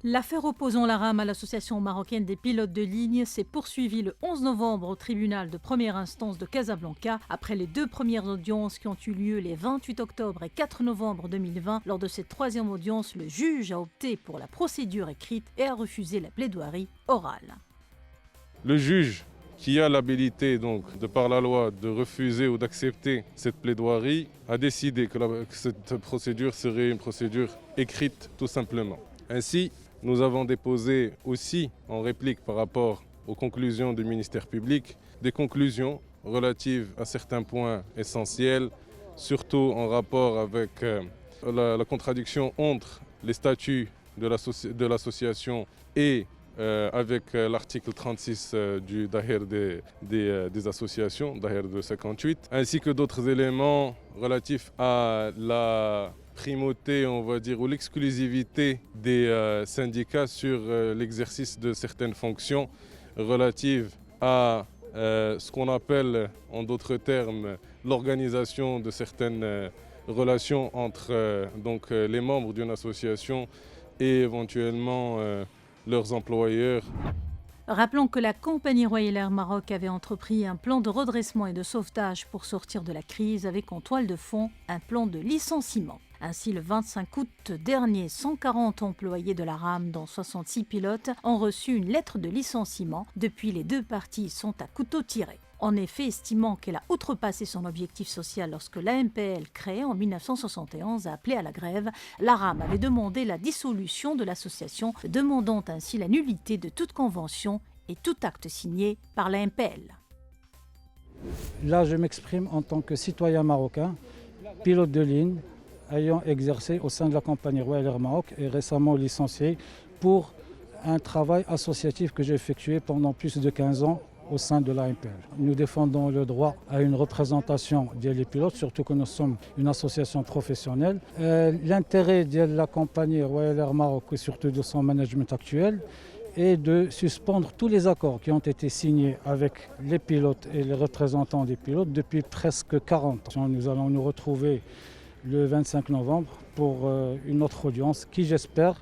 L'affaire opposant l'ARAM à l'Association marocaine des pilotes de ligne s'est poursuivie le 11 novembre au tribunal de première instance de Casablanca après les deux premières audiences qui ont eu lieu les 28 octobre et 4 novembre 2020. Lors de cette troisième audience, le juge a opté pour la procédure écrite et a refusé la plaidoirie orale. Le juge qui a l'habilité, donc, de par la loi, de refuser ou d'accepter cette plaidoirie, a décidé que cette procédure serait une procédure écrite tout simplement. Ainsi, nous avons déposé aussi en réplique par rapport aux conclusions du ministère public des conclusions relatives à certains points essentiels, surtout en rapport avec la contradiction entre les statuts de l'association et avec l'article 36 du Dahir des associations, Dahir de 58, ainsi que d'autres éléments relatifs à la primauté, on va dire, ou l'exclusivité des syndicats sur l'exercice de certaines fonctions relatives à ce qu'on appelle, en d'autres termes, l'organisation de certaines relations entre les membres d'une association et éventuellement leurs employeurs. Rappelons que la Compagnie Royale Air Maroc avait entrepris un plan de redressement et de sauvetage pour sortir de la crise avec en toile de fond un plan de licenciement. Ainsi, le 25 août dernier, 140 employés de l'ARAM, dont 66 pilotes, ont reçu une lettre de licenciement. Depuis, les deux parties sont à couteau tiré. En effet, estimant qu'elle a outrepassé son objectif social lorsque l'AMPL, créée en 1971, a appelé à la grève, l'ARAM avait demandé la dissolution de l'association, demandant ainsi la nullité de toute convention et tout acte signé par l'AMPL. Là, je m'exprime en tant que citoyen marocain, pilote de ligne, ayant exercé au sein de la Compagnie Royale Air Maroc et récemment licencié pour un travail associatif que j'ai effectué pendant plus de 15 ans au sein de l'AMPL. Nous défendons le droit à une représentation des pilotes, surtout que nous sommes une association professionnelle. L'intérêt de la Compagnie Royale Air Maroc et surtout de son management actuel est de suspendre tous les accords qui ont été signés avec les pilotes et les représentants des pilotes depuis presque 40 ans. Nous allons nous retrouver le 25 novembre pour une autre audience qui, j'espère,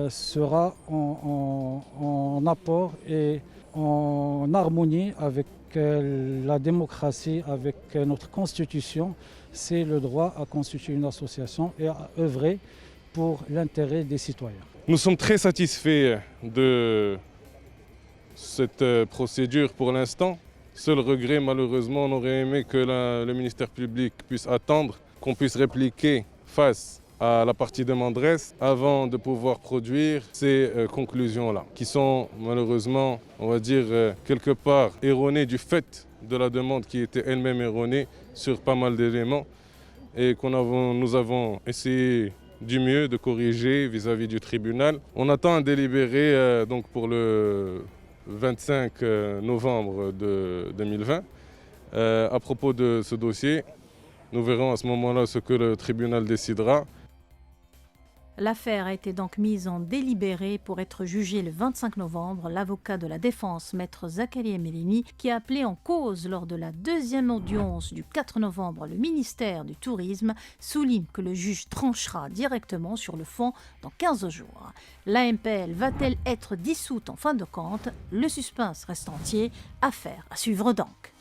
sera en apport et en harmonie avec la démocratie, avec notre constitution. C'est le droit à constituer une association et à œuvrer pour l'intérêt des citoyens. Nous sommes très satisfaits de cette procédure pour l'instant. Seul regret, malheureusement, on aurait aimé que le ministère public puisse attendre, qu'on puisse répliquer face à la partie demanderesse avant de pouvoir produire ces conclusions-là, qui sont malheureusement, on va dire, quelque part erronées du fait de la demande qui était elle-même erronée sur pas mal d'éléments et nous avons essayé du mieux de corriger vis-à-vis du tribunal. On attend un délibéré donc pour le 25 novembre 2020 à propos de ce dossier. Nous verrons à ce moment-là ce que le tribunal décidera. L'affaire a été donc mise en délibéré pour être jugée le 25 novembre. L'avocat de la défense, maître Zakaria Melini, qui a appelé en cause lors de la deuxième audience du 4 novembre le ministère du Tourisme, souligne que le juge tranchera directement sur le fond dans 15 jours. L'AMPL va-t-elle être dissoute en fin de compte? Le suspense reste entier. Affaire à suivre donc.